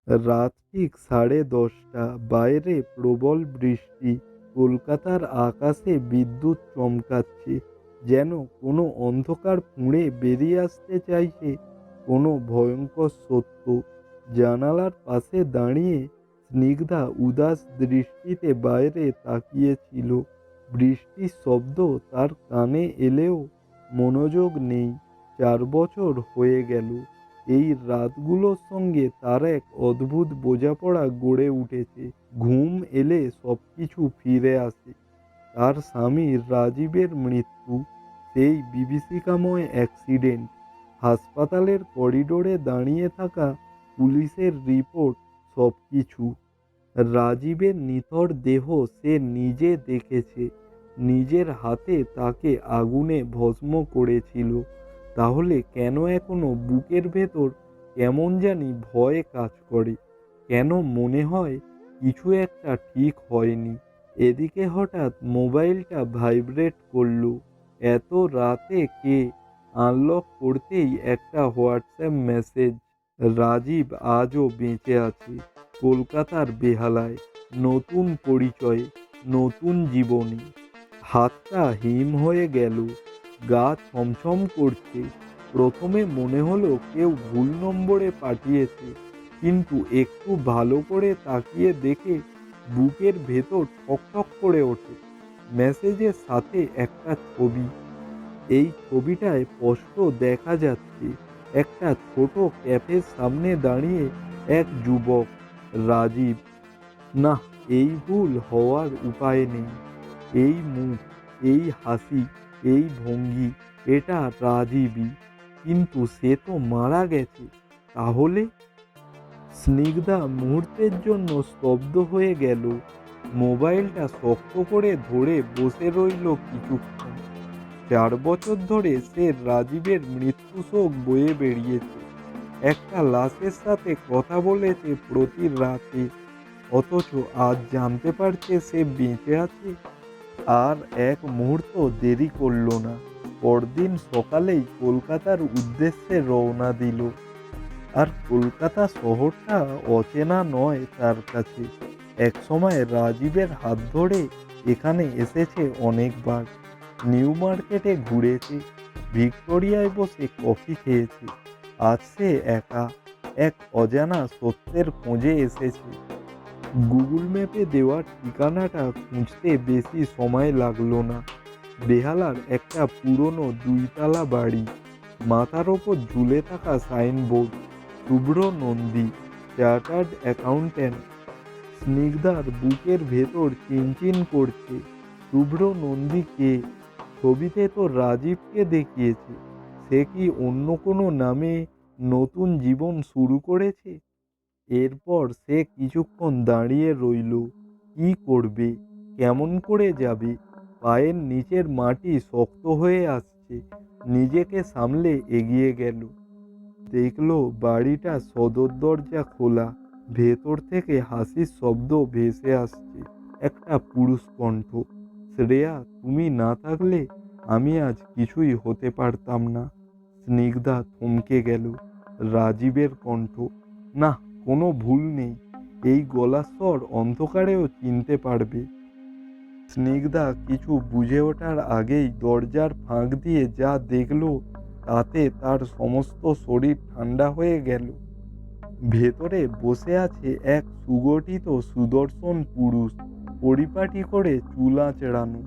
রাত ঠিক 10:30। বাইরে প্রবল বৃষ্টি। কলকাতার আকাশে বিদ্যুৎ চমকাচ্ছে। যেন কোনো অন্ধকার ফুঁড়ে বেরিয়ে আসতে চাইছে কোনো ভয়ঙ্কর সত্য। জানালার পাশে দাঁড়িয়ে স্নিগ্ধা উদাস দৃষ্টিতে বাইরে তাকিয়েছিল। বৃষ্টির শব্দ তার কানে এলেও মনোযোগ নেই। 4 বছর হয়ে গেল। এই রাতগুলোর সঙ্গে তার এক অদ্ভুত বোঝাপড়া গড়ে উঠেছে। ঘুম এলে সবকিছু ফিরে আসে। তার স্বামী রাজীবের মৃত্যু, সেই বিভীষিকাময় অ্যাক্সিডেন্ট, হাসপাতালের করিডোরে দাঁড়িয়ে থাকা পুলিশের রিপোর্ট, সবকিছু। রাজীবের নিথর দেহ সে নিজে দেখেছে, নিজের হাতে তাকে আগুনে ভস্ম করেছিল। তাহলে কেন এখনো বুকের ভেতর কেমন জানি ভয় কাজ করে? কেন মনে হয় কিছু একটা ঠিক হয়নি? এদিকে হঠাৎ মোবাইলটা ভাইব্রেট করলো। এত রাতে কে? আনলক করতেই একটা হোয়াটসঅ্যাপ মেসেজ। রাজীব আজও বেঁচে আছে, কলকাতার বেহালায়, নতুন পরিচয়ে, নতুন জীবনে। হাতটা হিম হয়ে গেল, গা ছমছম করছে। প্রথমে মনে হলো কেউ ভুল নম্বরে পাঠিয়েছে, কিন্তু একটু ভালো করে তাকিয়ে দেখে বুকের ভেতর ঠকঠক করে ওঠে। মেসেজের সাথে একটা ছবি। এই ছবিটায় স্পষ্ট দেখা যাচ্ছে একটা ছোট ক্যাফের সামনে দাঁড়িয়ে এক যুবক, রাজীব। না, এই ভুল হওয়ার উপায় নেই। এই মুখ, এই হাসি, এই ভঙ্গি, এটা রাজীবই। কিন্তু সে তো মারা গেছে। তাহলে? স্নিগ্ধা মুহূর্তের জন্য স্তব্ধ হয়ে গেল। মোবাইলটা শক্ত করে ধরে বসে রইল কিছুক্ষণ। 4 বছর ধরে সে রাজীবের মৃত্যু শোক বয়ে বেরিয়েছে। একটা লাশের সাথে কথা বলেছে প্রতি রাতে। অথচ আজ জানতে পারছে সে বেঁচে আছে। আর এক মুহূর্ত দেরি করল না। পরদিন সকালেই কলকাতার উদ্দেশ্যে রওনা দিল। আর কলকাতা শহরটা অচেনা নয় তার কাছে। একসময় রাজীবের হাত ধরে এখানে এসেছে অনেকবার। নিউ মার্কেটে ঘুরেছে, ভিক্টোরিয়ায় বসে কফি খেয়েছে। আজ সে একা, এক অজানা সত্যের খোঁজে এসেছে। গুগল ম্যাপে দেওয়া ঠিকানাটা খুঁজতে বেশি সময় লাগলো না। বেহালার একটা পুরনো 2 তলা বাড়ি, মাথার ওপর ঝুলে থাকা সাইনবোর্ড, শুভ্র নন্দী, চার্টার্ড অ্যাকাউন্ট্যান্ট। স্নিগ্ধার বুকের ভেতর চিনচিন করছে। শুভ্র নন্দী কে? ছবিতে তো রাজীবকে দেখিয়েছে। সে কি অন্য কোনো নামে নতুন জীবন শুরু করেছে? এরপর সে কিছুক্ষণ দাঁড়িয়ে রইল। কি করবে? কেমন করে যাবে? পায়ের নিচের মাটি শক্ত হয়ে আসছে। নিজেকে সামলে এগিয়ে গেল। দেখল বাড়িটা সদর দরজা খোলা। ভেতর থেকে হাসির শব্দ ভেসে আসছে। একটা পুরুষ কণ্ঠ। শ্রেয়া, তুমি না থাকলে আমি আজ কিছুই হতে পারতাম না। স্নিগ্ধা থমকে গেল। রাজীবের কণ্ঠ। না, কোনো ভুল নেই। এই গলার স্বর অন্ধকারেও চিনতে পারবে। স্নিগ্ধা কিছু বুঝে ওঠার আগেই দরজার ফাঁক দিয়ে যা দেখল তাতে তার সমস্ত শরীর ঠান্ডা হয়ে গেল। ভেতরে বসে আছে এক সুগঠিত সুদর্শন পুরুষ, পরিপাটি করে চুল আঁচড়ানো,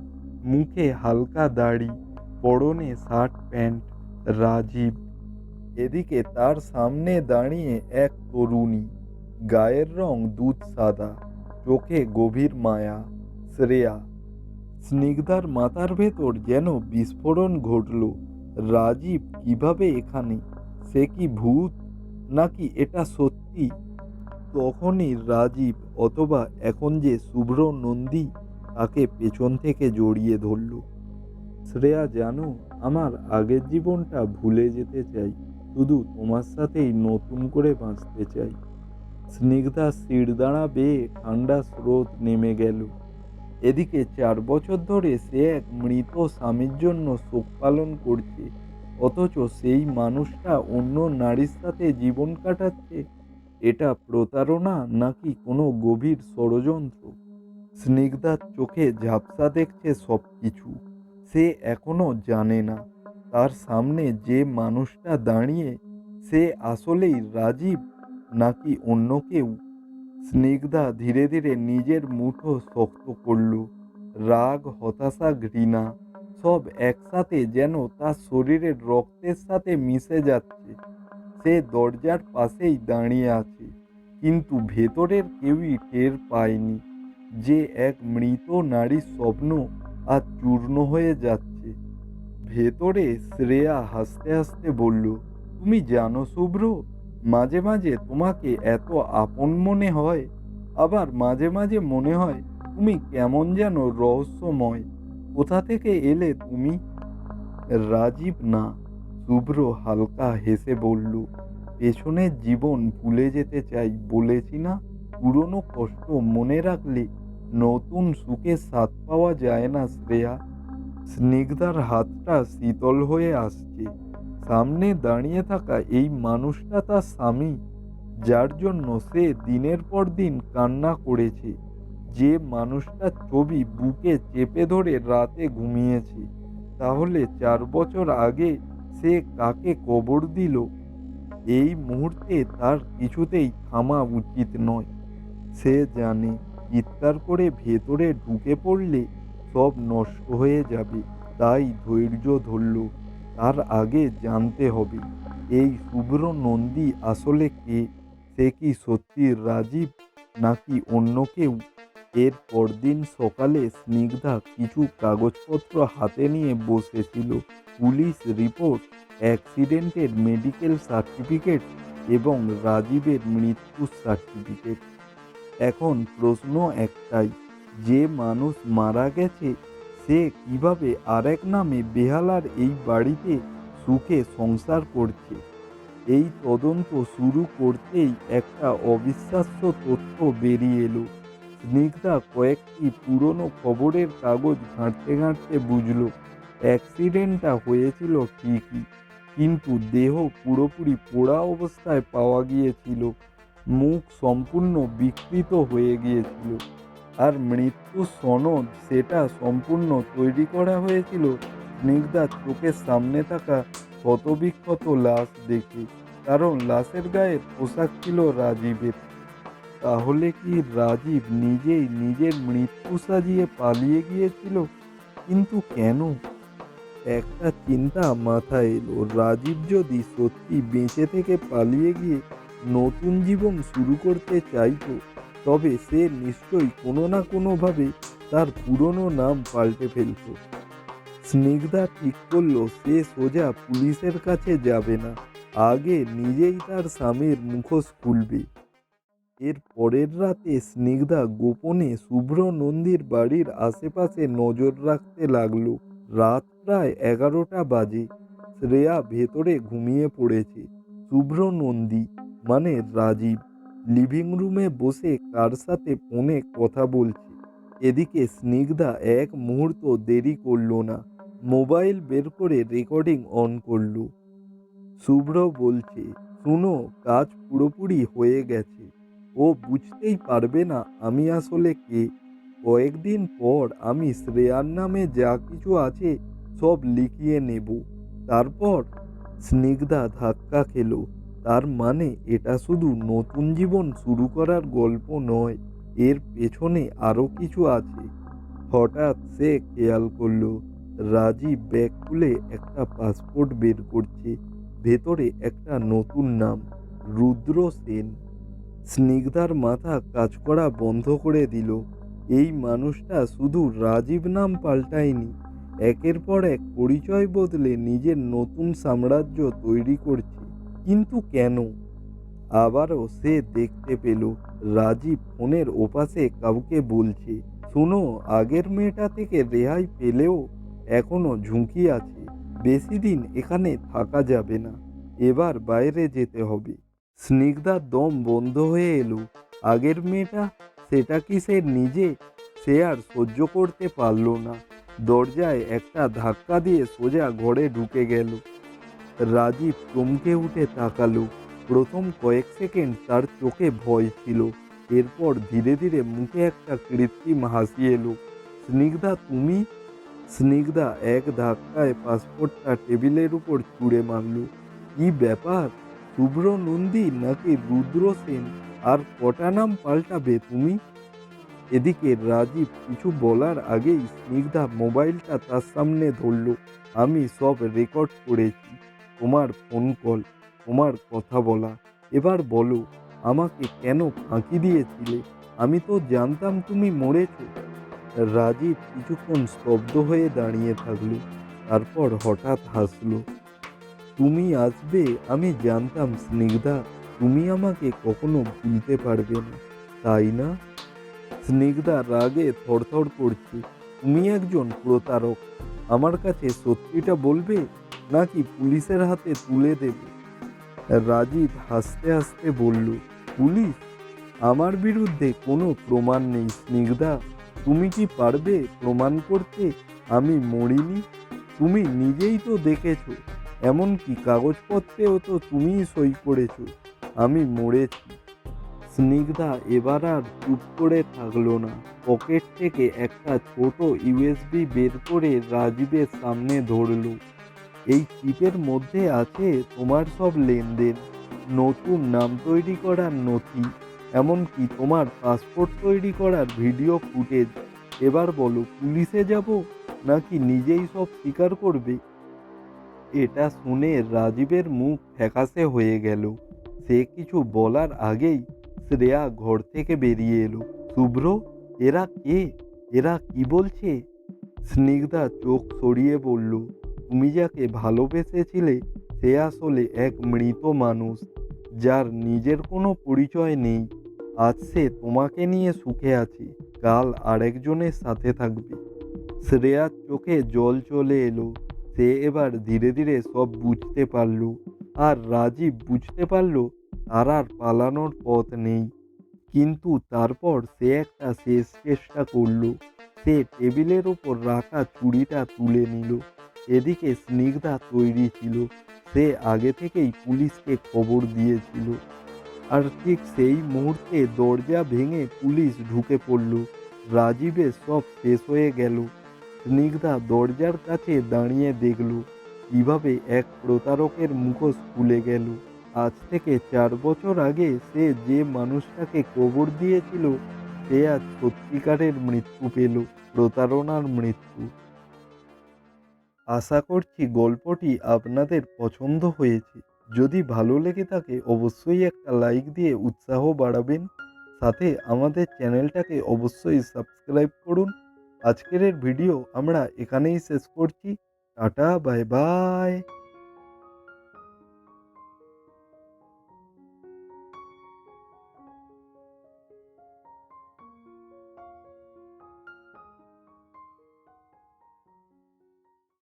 মুখে হালকা দাড়ি, পরনে শার্ট প্যান্ট। রাজীব। এদিকে তার সামনে দাঁড়িয়ে এক তরুণী, গায়ের রং দুধ সাদা, চোখে গভীর মায়া, শ্রেয়া। স্নিগ্ধার মাথার ভেতর যেন বিস্ফোরণ ঘটল। রাজীব কিভাবে এখানে? সে কি ভূত, নাকি এটা সত্যি? তখনই রাজীব, অথবা এখন যে শুভ্র নন্দী, তাকে পেছন থেকে জড়িয়ে ধরল। শ্রেয়া, জানো, আমার আগের জীবনটা ভুলে যেতে চাই। শুধু তোমার সাথেই নতুন করে বাঁচতে চাই। স্নিগ্ধা শিরদাঁড়া বেয়ে ঠান্ডা স্রোত নেমে গেল। এদিকে 4 বছর ধরে সে এক মৃত স্বামীর জন্য শোক পালন করছে। অথচ সেই মানুষটা অন্য নারীর সাথে জীবন কাটাচ্ছে। এটা প্রতারণা নাকি কোনো গভীর ষড়যন্ত্র? স্নিগ্ধার চোখে ঝাপসা দেখছে সব কিছু। সে এখনো জানে না তার সামনে যে মানুষটা দাঁড়িয়ে সে আসলেই রাজীব নাকি অন্য কেউ। স্নিগ্ধা ধীরে ধীরে নিজের মুঠো শক্ত করল। রাগ, হতাশা, ঘৃণা সব একসাথে যেন তার শরীরের রক্তের সাথে মিশে যাচ্ছে। সে দরজার পাশেই দাঁড়িয়ে আছে, কিন্তু ভেতরের কেউই টের পায়নি যে এক মৃত নারীর স্বপ্ন আজ চূর্ণ হয়ে যাচ্ছে। ভেতরে শ্রেয়া হাসতে হাসতে বলল, তুমি জানো শুভ্র, মাঝে মাঝে তোমাকে এত আপন মনে হয়, আবার মাঝে মাঝে মনে হয় তুমি কেমন যেন রহস্যময়। কোথা থেকে এলে তুমি? রাজীব না। শুভ্র হালকা হেসে বলল, পেছনের জীবন ভুলে যেতে চাই বলেছি না। পুরনো কষ্ট মনে রাখলে নতুন সুখের স্বাদ পাওয়া যায় না শ্রেয়া। স্নিগ্ধার হাতটা শীতল হয়ে আসছে। সামনে দাঁড়িয়ে থাকা এই মানুষটা তার স্বামী, যার জন্য সে দিনের পর দিন কান্না করেছে, যে মানুষটার ছবি বুকে চেপে ধরে রাতে ঘুমিয়েছে। তাহলে 4 বছর আগে সে কাকে কবর দিল? এই মুহূর্তে তার কিছুতেই থামা উচিত নয়। সে জানে চিৎকার করে ভেতরে ঢুকে পড়লে সব নষ্ট হয়ে যাবে, তাই ধৈর্য ধরল। তার আগে জানতে হবে এই শুভ্র নন্দী আসলে কে। সে কি সত্যি রাজীব নাকি অন্য কেউ? এর পরদিন সকালে স্নিগ্ধা কিছু কাগজপত্র হাতে নিয়ে বসেছিল। পুলিশ রিপোর্ট, অ্যাক্সিডেন্টের মেডিকেল সার্টিফিকেট এবং রাজীবের মৃত্যুর সার্টিফিকেট। এখন প্রশ্ন একটাই, যে মানুষ মারা গেছে সে কিভাবে আরেক নামে বেহালার এই বাড়িতে সুখে সংসার করছে? এই তদন্ত শুরু করতেই একটা অবিশ্বাস্য তথ্য বেরিয়ে এলো। স্নিগ্ধা কয়েকটি পুরনো খবরের কাগজ ঘাঁটতে ঘাঁটতে বুঝল অ্যাক্সিডেন্টটা হয়েছিল ঠিকই, কিন্তু দেহ পুরোপুরি পোড়া অবস্থায় পাওয়া গিয়েছিল। মুখ সম্পূর্ণ বিকৃত হয়ে গিয়েছিল। আর মৃত্যুর সনদ, সেটা সম্পূর্ণ তৈরি করা হয়েছিল স্নিগ্ধার চোখের সামনে থাকা ক্ষতবিক্ষত লাশ দেখে। কারণ লাশের গায়ের পোশাক ছিল রাজীবের। তাহলে কি রাজীব নিজেই নিজের মৃত্যু সাজিয়ে পালিয়ে গিয়েছিল? কিন্তু কেন? একটা চিন্তা মাথায় এলো, রাজীব যদি সত্যি বেঁচে থেকে পালিয়ে গিয়ে নতুন জীবন শুরু করতে চাইতো, তবে সে নিশ্চয়ই কোনো না কোনোভাবে তার পুরনো নাম পাল্টে ফেলতো। স্নিগ্ধা ঠিক করলো সে সোজা পুলিশের কাছে যাবে না, আগে নিজেই তার স্বামীর মুখোশ খুলবে। এর পরের রাতে স্নিগ্ধা গোপনে শুভ্র নন্দীর বাড়ির আশেপাশে নজর রাখতে লাগলো। রাত প্রায় 11টা বাজে। শ্রেয়া ভেতরে ঘুমিয়ে পড়েছে। শুভ্র নন্দী মানে রাজীব লিভিং রুমে বসে কার সাথে ফোনে কথা বলছে। এদিকে স্নিগ্ধা এক মুহূর্ত দেরি করলো না, মোবাইল বের করে রেকর্ডিং অন করলো। শুভ্র বলছে, শুনো, কাজ পুরোপুরি হয়ে গেছে। ও বুঝতেই পারবে না আমি আসলে কে। কয়েকদিন পর আমি শ্রেয়ার নামে যা কিছু আছে সব লিখিয়ে নেব। তারপর স্নিগ্ধা ধাক্কা খেলো। তার মানে এটা শুধু নতুন জীবন শুরু করার গল্প নয়, এর পেছনে আরো কিছু আছে। হঠাৎ সে খেয়াল করলো রাজীব ব্যাগ খুলে একটা পাসপোর্ট বের করছে। ভেতরে একটা নতুন নাম, রুদ্র সেন। স্নিগ্ধার মাথা কাজ করা বন্ধ করে দিল। এই মানুষটা শুধু রাজীব নাম পাল্টায়নি, একের পর এক পরিচয় বদলে নিজের নতুন সাম্রাজ্য তৈরি করছে। কিন্তু কেন? আবারও সে দেখতে পেল রাজীব ফোনের ওপাশে কাউকে বলছে, শুনো, আগের মেয়েটা থেকে রেহাই পেলেও এখনো ঝুঁকি আছে। বেশি দিন এখানে থাকা যাবে না, এবার বাইরে যেতে হবে। স্নিগ্ধার দম বন্ধ হয়ে এলো। আগের মেয়েটা, সেটা কি সে নিজে? সে আর সহ্য করতে পারল না। দরজায় একটা ধাক্কা দিয়ে সোজা ঘরে ঢুকে গেল। রাজীব চমকে উঠে তাকালো। প্রথম কয়েক সেকেন্ড তার চোখে ভয় ছিল, এরপর ধীরে ধীরে মুখে একটা কৃত্রিম হাসি এলো। স্নিগ্ধা তুমি? স্নিগ্ধা এক ধাক্কায় পাসপোর্টটা টেবিলের উপর ছুঁড়ে মারল। কি ব্যাপার? শুভ্র নন্দী নাকি রুদ্র সেন? আর কটা নাম পাল্টাবে তুমি? এদিকে রাজীব কিছু বলার আগেই স্নিগ্ধা মোবাইলটা তার সামনে ধরল। আমি সব রেকর্ড করেছি, তোমার ফোন কল, তোমার কথা বলা। এবার বলো, আমাকে কেন ফাঁকি দিয়েছিলে? আমি তো জানতাম তুমি মরেছ। রাজীব কিছুক্ষণ স্তব্ধ হয়ে দাঁড়িয়ে থাকলো, তারপর হঠাৎ হাসলো। তুমি আসবে আমি জানতাম স্নিগ্ধা, তুমি আমাকে কখনো ভুলতে পারবে না, তাই না? স্নিগ্ধা রাগে থরথর করছে। তুমি একজন প্রতারক। আমার কাছে সত্যিটা বলবে নাকি পুলিশের হাতে তুলে দেবে? রাজীব হাসতে হাসতে বলল, পুলিশ? আমার বিরুদ্ধে কোনো প্রমাণ নেই স্নিগ্ধা। তুমি কি পারবে প্রমাণ করতে আমি মরিনি? তুমি নিজেই তো দেখেছো, এমনকি কাগজপত্রেও তো তুমিই সই করেছো আমি মরেছি। স্নিগ্ধা এবার আর চুপ করে থাকলো না। পকেট থেকে একটা ছোট ইউএসবি বের করে রাজীবের সামনে ধরল। এই চিপের মধ্যে আছে তোমার সব লেনদেন, নতুন নাম তৈরি করার নথি, এমনকি তোমার পাসপোর্ট তৈরি করার ভিডিও ফুটেজ। এবার বলো, পুলিশে যাব নাকি নিজেই সব স্বীকার করবে? এটা শুনে রাজীবের মুখ ফ্যাকাশে হয়ে গেল। সে কিছু বলার আগেই শ্রেয়া ঘর থেকে বেরিয়ে এলো। শুভ্র, এরা কে? এরা কি বলছে? স্নিগ্ধা চোখ সরিয়ে বলল, তুমি যাকে ভালোবেসেছিলে সে আসলে এক মৃত মানুষ, যার নিজের কোনো পরিচয় নেই। আজ সে তোমাকে নিয়ে সুখে আছে, কাল আরেকজনের সাথে থাকবে। শ্রেয়ার চোখে জল চলে এলো। সে এবার ধীরে ধীরে সব বুঝতে পারল। আর রাজীব বুঝতে পারল তার আর পালানোর পথ নেই। কিন্তু তারপর সে একটা শেষ চেষ্টা করল। সে টেবিলের ওপর রাখা ছুরিটা তুলে নিল। এদিকে স্নিগ্ধা তৈরি ছিল। সে আগে থেকেই পুলিশকে খবর দিয়েছিল। আর ঠিক সেই মুহূর্তে দরজা ভেঙে পুলিশ ঢুকে পড়ল। রাজীবের সব শেষ হয়ে গেল। স্নিগ্ধা দরজার কাছে দাঁড়িয়ে দেখল কিভাবে এক প্রতারকের মুখোশ খুলে গেল। আজ থেকে 4 বছর আগে সে যে মানুষটাকে কবর দিয়েছিল সে আজ সত্যিকারের মৃত্যু পেল, প্রতারণার মৃত্যু। আশা করছি গল্পটি আপনাদের পছন্দ হয়েছে। যদি ভালো লেগে থাকে অবশ্যই একটা লাইক দিয়ে উৎসাহ বাড়াবেন। সাথে আমাদের চ্যানেলটাকে অবশ্যই সাবস্ক্রাইব করুন। আজকের ভিডিও আমরা এখানেই শেষ করছি। Tata, bye bye.